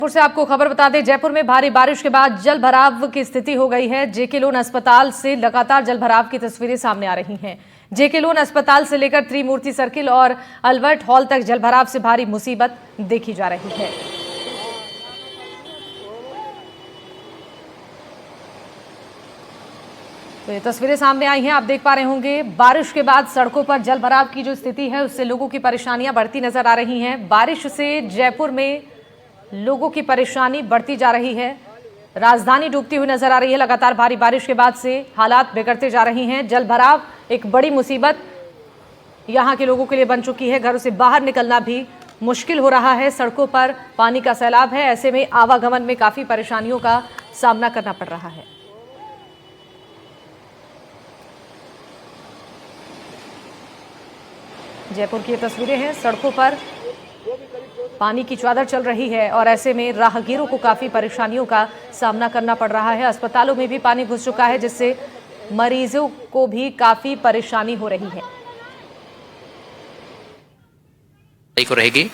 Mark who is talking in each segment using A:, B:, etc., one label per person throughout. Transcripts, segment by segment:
A: जयपुर से आपको खबर बता दें, जयपुर में भारी बारिश के बाद जल भराव की स्थिति हो गई है। जेके लोन अस्पताल से लगातार जल भराव की तस्वीरें सामने आ रही हैं। जेके लोन अस्पताल से लेकर त्रिमूर्ति सर्किल और अल्बर्ट हॉल तक जल भराव से भारी मुसीबत देखी जा रही है। तो ये तस्वीरें सामने आई हैं, आप देख पा रहे होंगे। बारिश के बाद सड़कों पर जल भराव की जो स्थिति है उससे लोगों की परेशानियां बढ़ती नजर आ रही हैं। बारिश से जयपुर में लोगों की परेशानी बढ़ती जा रही है। राजधानी डूबती हुई नजर आ रही है। लगातार भारी बारिश के बाद से हालात बिगड़ते जा रही हैं। जल भराव एक बड़ी मुसीबत यहां के लोगों के लिए बन चुकी है। घरों से बाहर निकलना भी मुश्किल हो रहा है। सड़कों पर पानी का सैलाब है। ऐसे में आवागमन में काफी परेशानियों का सामना करना पड़ रहा है। जयपुर की ये तस्वीरें हैं। सड़कों पर पानी की चादर चल रही है और ऐसे में राहगीरों को काफी परेशानियों का सामना करना पड़ रहा है। अस्पतालों में भी पानी घुस चुका है, जिससे मरीजों को भी काफी परेशानी हो रही है।
B: को रहेगी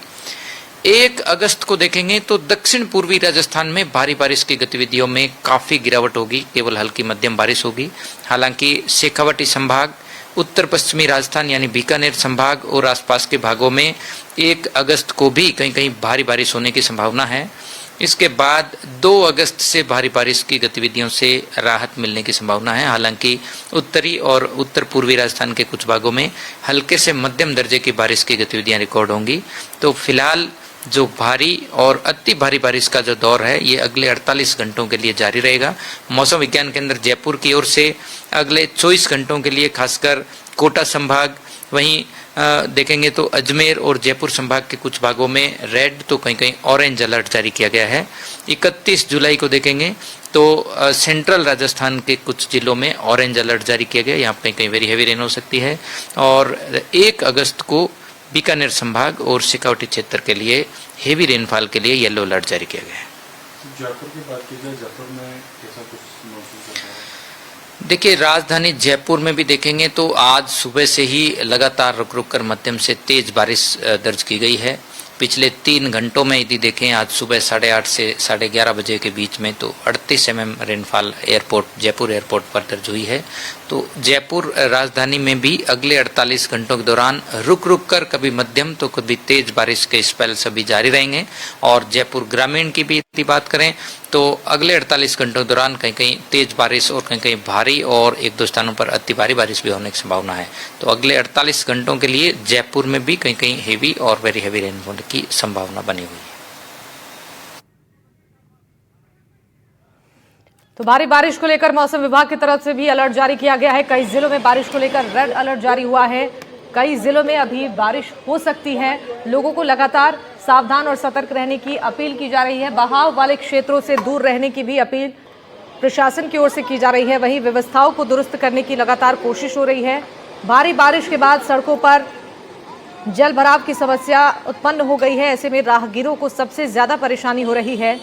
B: 1 अगस्त को देखेंगे तो दक्षिण पूर्वी राजस्थान में भारी बारिश की गतिविधियों में काफी गिरावट होगी। केवल हल्की मध्यम बारिश होगी। हालांकि शेखावाटी संभाग, उत्तर पश्चिमी राजस्थान यानी बीकानेर संभाग और आसपास के भागों में 1 अगस्त को भी कहीं कहीं भारी बारिश होने की संभावना है। इसके बाद 2 अगस्त से भारी बारिश की गतिविधियों से राहत मिलने की संभावना है। हालांकि उत्तरी और उत्तर पूर्वी राजस्थान के कुछ भागों में हल्के से मध्यम दर्जे की बारिश की गतिविधियां रिकॉर्ड होंगी। तो फिलहाल जो भारी और अति भारी बारिश का जो दौर है ये अगले 48 घंटों के लिए जारी रहेगा। मौसम विज्ञान केंद्र जयपुर की ओर से अगले 24 घंटों के लिए खासकर कोटा संभाग, वहीं देखेंगे तो अजमेर और जयपुर संभाग के कुछ भागों में रेड तो कहीं कहीं ऑरेंज अलर्ट जारी किया गया है। 31 जुलाई को देखेंगे तो सेंट्रल राजस्थान के कुछ जिलों में ऑरेंज अलर्ट जारी किया गया। यहाँ कहीं कहीं वेरी हेवी रेन हो सकती है। और 1 अगस्त को बीकानेर संभाग और शेखावाटी क्षेत्र के लिए हेवी रेनफॉल के लिए येलो अलर्ट जारी किया गया है।
C: जयपुर की बात की जाए, जयपुर में कैसा कुछ महसूस होता है?
B: देखिए, राजधानी जयपुर में भी देखेंगे तो आज सुबह से ही लगातार रुक रुक कर मध्यम से तेज बारिश दर्ज की गई है। पिछले 3 घंटों में यदि देखें आज सुबह 8:30 से 11:30 बजे के बीच में तो 38 mm रेनफॉल जयपुर एयरपोर्ट पर दर्ज हुई है। तो जयपुर राजधानी में भी अगले 48 घंटों के दौरान रुक रुक कर कभी मध्यम तो कभी तेज बारिश के स्पेल्स अभी जारी रहेंगे। और जयपुर ग्रामीण की भी यदि बात करें तो अगले 48 घंटों के दौरान कहीं कहीं तेज बारिश और कहीं कहीं भारी और 1-2 स्थानों पर अति भारी बारिश भी होने की संभावना है। तो अगले 48 घंटों के लिए जयपुर में भी कहीं कहीं हेवी और वेरी हेवी रेनफॉल की संभावना बनी हुई है।
A: तो भारी बारिश को लेकर मौसम विभाग की तरफ से भी अलर्ट जारी किया गया है। कई जिलों में बारिश को लेकर रेड अलर्ट जारी हुआ है। कई जिलों में अभी बारिश हो सकती है। लोगों को लगातार सावधान और सतर्क रहने की अपील की जा रही है। बहाव वाले क्षेत्रों से दूर रहने की भी अपील प्रशासन की ओर से की जा रही है। वहीं व्यवस्थाओं को दुरुस्त करने की लगातार कोशिश हो रही है। भारी बारिश के बाद सड़कों पर जल भराव की समस्या उत्पन्न हो गई है। ऐसे में राहगीरों को सबसे ज्यादा परेशानी हो रही है।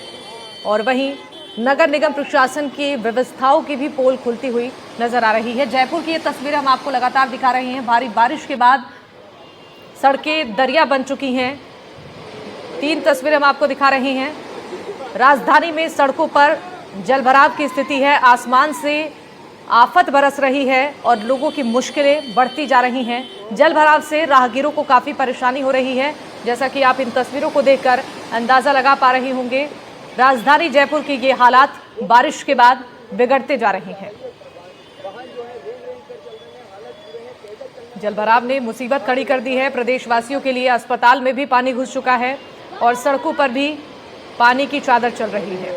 A: और वहीं नगर निगम प्रशासन की व्यवस्थाओं की भी पोल खुलती हुई नजर आ रही है। जयपुर की ये तस्वीरें हम आपको लगातार दिखा रहे हैं। भारी बारिश के बाद सड़कें दरिया बन चुकी हैं। 3 तस्वीरें हम आपको दिखा रहे हैं। राजधानी में सड़कों पर जल भराव की स्थिति है। आसमान से आफत बरस रही है और लोगों की मुश्किलें बढ़ती जा रही हैं। जल भराव से राहगीरों को काफी परेशानी हो रही है, जैसा कि आप इन तस्वीरों को देखकर अंदाजा लगा पा रहे होंगे। राजधानी जयपुर की ये हालात बारिश के बाद बिगड़ते जा रहे हैं। जलभराव ने मुसीबत खड़ी कर दी है प्रदेशवासियों के लिए। अस्पताल में भी पानी घुस चुका है और सड़कों पर भी पानी की चादर चल रही है।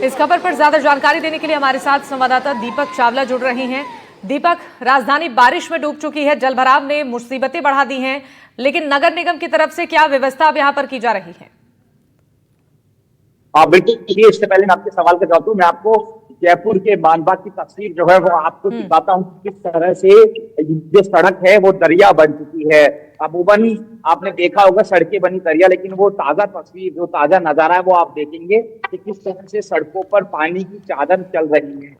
A: इस खबर पर ज्यादा जानकारी देने के लिए हमारे साथ संवाददाता दीपक चावला जुड़ रहे हैं। दीपक, राजधानी बारिश में डूब चुकी है। जलभराव ने मुसीबतें बढ़ा दी हैं, लेकिन नगर निगम की तरफ से क्या व्यवस्था अब यहाँ पर की जा रही है?
D: बिल्कुल। इससे पहले मैं आपके सवाल का जवाब दूं, मैं आपको जयपुर के मानबाग की तस्वीर जो है वो आपको दिखाता हूँ किस तरह से जो सड़क है वो दरिया बन चुकी है। अमूमन आपने देखा होगा सड़कें बनी दरिया, लेकिन वो ताजा तस्वीर, जो ताजा नजारा है वो आप देखेंगे कि किस तरह से सड़कों पर पानी की चादर चल रही है।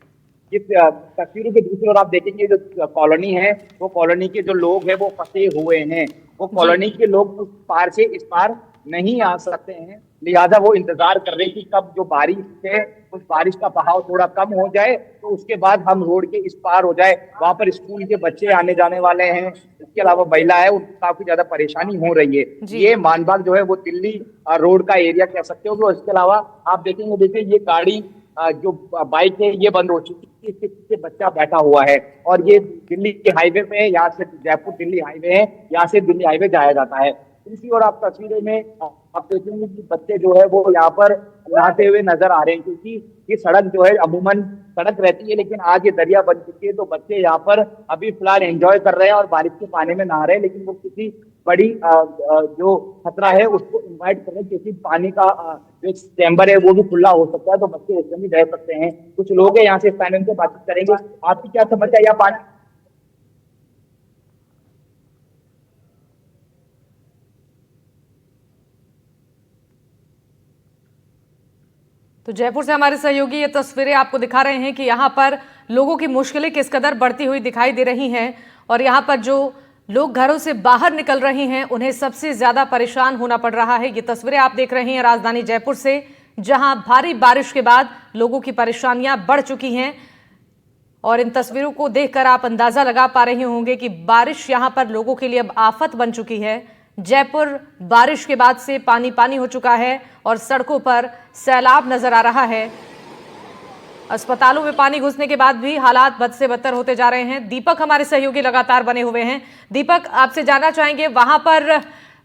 D: इस तस्वीरों के दूसरी ओर आप देखेंगे जो कॉलोनी है, वो कॉलोनी के जो लोग हैं वो फंसे हुए हैं। वो कॉलोनी के लोग उस पार से इस पार नहीं आ सकते हैं। लिहाजा वो इंतजार कर रहे हैं कि कब जो बारिश है उस बारिश का बहाव थोड़ा कम हो जाए तो उसके बाद हम रोड के इस पार हो जाए। वहां पर स्कूल के बच्चे आने जाने वाले हैं, इसके अलावा महिला है, उनको काफी ज्यादा परेशानी हो रही है।
A: जी।
D: ये मानबाग जो है वो दिल्ली रोड का एरिया कह सकते हो। और इसके अलावा आप देखेंगे, देखिए ये गाड़ी जो बाइक है ये बंद हो चुकी है, इसके पीछे बच्चा बैठा हुआ है। और ये दिल्ली के हाईवे पे है, यहाँ से जयपुर दिल्ली हाईवे है, यहाँ से दिल्ली हाईवे जाया जाता है। दूसरी ओर आप तस्वीरें में आप देखेंगे कि बच्चे जो है वो यहाँ पर नहाते हुए नजर आ रहे हैं, क्योंकि ये सड़क जो है अमूमन सड़क रहती है लेकिन आज ये दरिया बन चुकी है। तो बच्चे यहाँ पर अभी फिलहाल एंजॉय कर रहे हैं और बारिश के पानी में नहा रहे हैं, लेकिन वो किसी बड़ी जो खतरा है उसको इन्वाइट कर रहे हैं, क्योंकि पानी का जो चैम्बर है वो भी खुला हो सकता है, तो बच्चे इसमें भी रह सकते हैं। कुछ लोग हैं यहाँ से स्थानीय से बातचीत करेंगे। आपकी क्या समस्या है? या पानी
A: तो जयपुर से हमारे सहयोगी ये तस्वीरें आपको दिखा रहे हैं कि यहाँ पर लोगों की मुश्किलें किस कदर बढ़ती हुई दिखाई दे रही हैं और यहाँ पर जो लोग घरों से बाहर निकल रहे हैं उन्हें सबसे ज्यादा परेशान होना पड़ रहा है। ये तस्वीरें आप देख रहे हैं राजधानी जयपुर से, जहां भारी बारिश के बाद लोगों की परेशानियां बढ़ चुकी हैं। और इन तस्वीरों को देखकर आप अंदाजा लगा पा रहे होंगे कि बारिश यहां पर लोगों के लिए अब आफत बन चुकी है। जयपुर बारिश के बाद से पानी पानी हो चुका है और सड़कों पर सैलाब नजर आ रहा है। अस्पतालों में पानी घुसने के बाद भी हालात बद से बदतर होते जा रहे हैं। दीपक हमारे सहयोगी लगातार बने हुए हैं। दीपक, आपसे जानना चाहेंगे वहां पर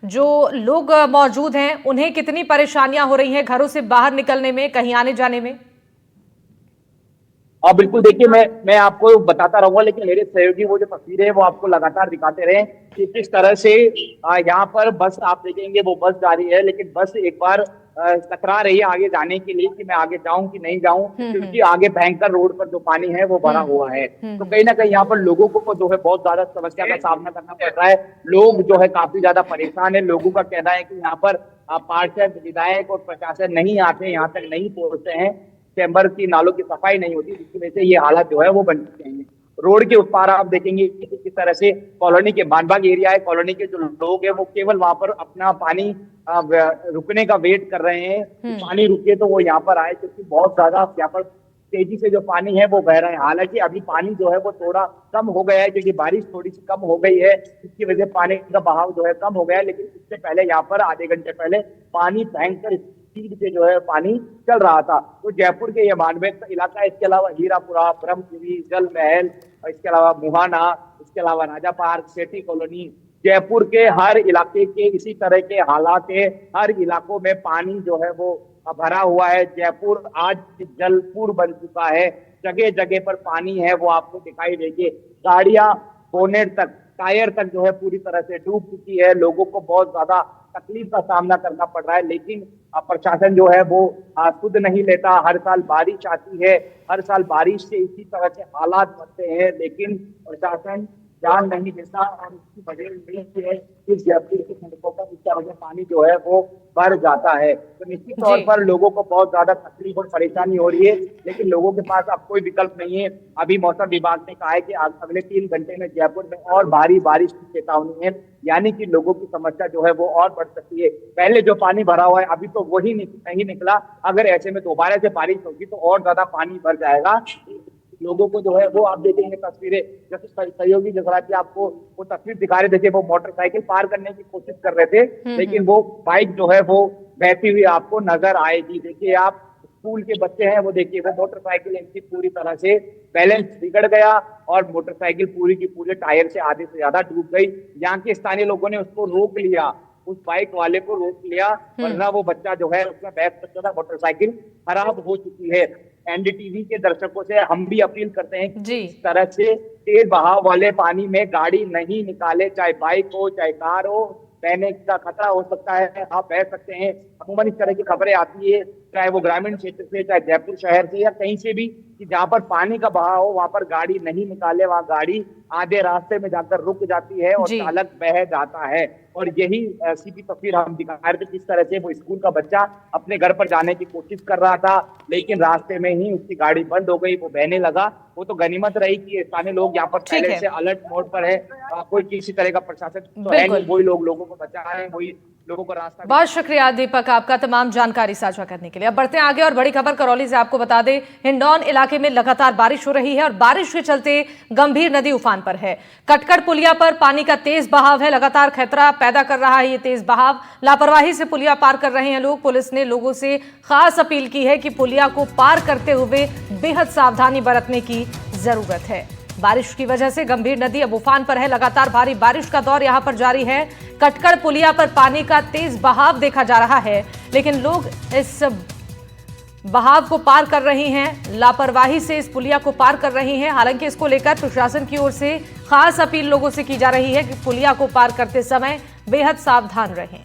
A: जो लोग मौजूद हैं उन्हें कितनी परेशानियां हो रही हैं घरों से बाहर निकलने में, कहीं आने जाने में?
D: बिल्कुल, देखिए मैं आपको बताता रहूंगा, लेकिन मेरे सहयोगी वो जो तस्वीरें हैं वो आपको लगातार दिखाते रहे कि किस तरह से यहाँ पर बस आप देखेंगे वो बस जा रही है, लेकिन बस एक बार टकरा रही है आगे जाने के लिए कि मैं आगे जाऊं कि नहीं जाऊं, क्योंकि आगे भयंकर रोड पर जो पानी है वो भरा हुआ है। तो कहीं ना कहीं यहाँ पर लोगों को जो है बहुत ज्यादा समस्या का सामना करना पड़ रहा है। लोग जो है काफी ज्यादा परेशान है। लोगों का कहना है कि यहाँ पर पार्षद, विधायक और प्रशासन नहीं आते, यहाँ तक नहीं पहुंचते हैं, चैम्बर की नालों की सफाई नहीं होती, जिसकी वजह से ये हालात जो है वो बन चुके हैं। रोड के उस पार आप देखेंगे किस तरह से कॉलोनी के मानबाग एरिया है, कॉलोनी के जो लोग हैं वो केवल वहां पर अपना पानी रुकने का वेट कर रहे हैं, पानी रुके तो वो यहाँ पर आए, क्योंकि बहुत ज्यादा यहाँ पर तेजी से जो पानी है वो बह रहा है। हालांकि अभी पानी जो है वो थोड़ा कम हो गया है, क्योंकि बारिश थोड़ी सी कम हो गई है, इसकी वजह से पानी का बहाव जो है कम हो गया है। लेकिन इससे पहले यहाँ पर आधे घंटे पहले पानी भयंकर स्पीड से जो है पानी चल रहा था। तो जयपुर के ये मानवेद का इलाका है, इसके अलावा हीरापुरा, ब्रह्मपुरी, जल महल, इसके अलावा मुहाना, इसके अलावा राजा पार्क, सेठी कॉलोनी, जयपुर के हर इलाके के इसी तरह के हालात है। हर इलाकों में पानी जो है वो भरा हुआ है। जयपुर आज जलपुर बन चुका है, जगह जगह पर पानी है वो आपको दिखाई देगी। गाड़ियां बोनेट तक, टायर तक जो है पूरी तरह से डूब चुकी है। लोगों को बहुत ज्यादा तकलीफ का सामना करना पड़ रहा है, लेकिन प्रशासन जो है वो सुध नहीं लेता। हर साल बारिश आती है, हर साल बारिश से इसी तरह के हालात बनते हैं, लेकिन प्रशासन ध्यान नहीं देता और इसकी वजह यही है कि जयपुर की सड़कों पर इस तरह से पानी जो है वो भर जाता है। तो निश्चित तौर पर लोगों को बहुत ज्यादा तकलीफ और परेशानी हो रही है, लेकिन लोगों के पास अब कोई विकल्प नहीं है। अभी मौसम विभाग ने कहा है कि अगले 3 घंटे में जयपुर में और भारी बारिश की चेतावनी है, यानी कि लोगों की समस्या जो है वो और बढ़ सकती है। पहले जो पानी भरा हुआ है अभी तो वही नहीं निकला, अगर ऐसे में दोबारा से बारिश होगी तो और ज्यादा पानी भर जाएगा। लोगों को जो है वो आप देखेंगे तस्वीरें, जैसे सहयोगी जगह की आपको वो तस्वीर दिखा रहे, देखिए वो मोटरसाइकिल पार करने की कोशिश कर रहे थे, लेकिन वो बाइक जो है वो बहती हुई आपको नजर आएगी। देखिए आप स्कूल के बच्चे हैं वो देखिए वो मोटरसाइकिल इनकी पूरी तरह से बैलेंस बिगड़ गया और मोटरसाइकिल पूरी की पूरे टायर से आधे से ज्यादा डूब गई। यहाँ के स्थानीय लोगों ने उसको रोक लिया, उस बाइक वाले को रोक लिया, वरना वो बच्चा जो है उसमें बैठ सकता था। मोटरसाइकिल खराब हो चुकी है। एनडीटीवी के दर्शकों से हम भी अपील करते हैं कि इस तरह से तेज बहाव वाले पानी में गाड़ी नहीं निकाले, चाहे बाइक हो चाहे कार हो, बहने का खतरा हो सकता है, आप बह सकते हैं। अमूमन इस तरह की खबरें आती है, चाहे वो ग्रामीण क्षेत्र से, चाहे जयपुर शहर से या कहीं से भी, कि जहां पर पानी का बहाव हो वहां पर गाड़ी नहीं निकाले, वहां गाड़ी आधे रास्ते में जाकर रुक जाती है और चालक बह जाता है। और यही सीधी तस्वीर हम दिखा रहे थे, किस तरह से वो स्कूल का बच्चा अपने घर पर जाने की कोशिश कर रहा था, लेकिन रास्ते में ही उसकी गाड़ी बंद हो गई, वो बहने लगा। वो तो गनीमत रही कि स्थानीय लोग यहाँ पर पहले से अलर्ट मोड पर है, कोई किसी तरह का प्रशासन तो है नहीं, वही लोगों को बचा रहे हैं, वही लोगों को रास्ता।
A: बहुत शुक्रिया दीपक आपका तमाम जानकारी साझा करने के लिए। अब बढ़ते हैं आगे और बड़ी खबर करौली से आपको बता दें, हिंडौन इलाके में लगातार बारिश हो रही है और बारिश के चलते गंभीर नदी उफान पर है। कटकड़ पुलिया पर पानी का तेज बहाव है, लगातार खतरा पैदा कर रहा है ये तेज बहाव। लापरवाही से पुलिया पार कर रहे हैं लोग। पुलिस ने लोगों से खास अपील की है कि पुलिया को पार करते हुए बेहद सावधानी बरतने की जरूरत है। बारिश की वजह से गंभीर नदी अब उफान पर है। लगातार भारी बारिश का दौर यहां पर जारी है। कटकड़ पुलिया पर पानी का तेज बहाव देखा जा रहा है, लेकिन लोग इस बहाव को पार कर रहे हैं, लापरवाही से इस पुलिया को पार कर रहे हैं। हालांकि इसको लेकर प्रशासन की ओर से खास अपील लोगों से की जा रही है कि पुलिया को पार करते समय बेहद सावधान रहें।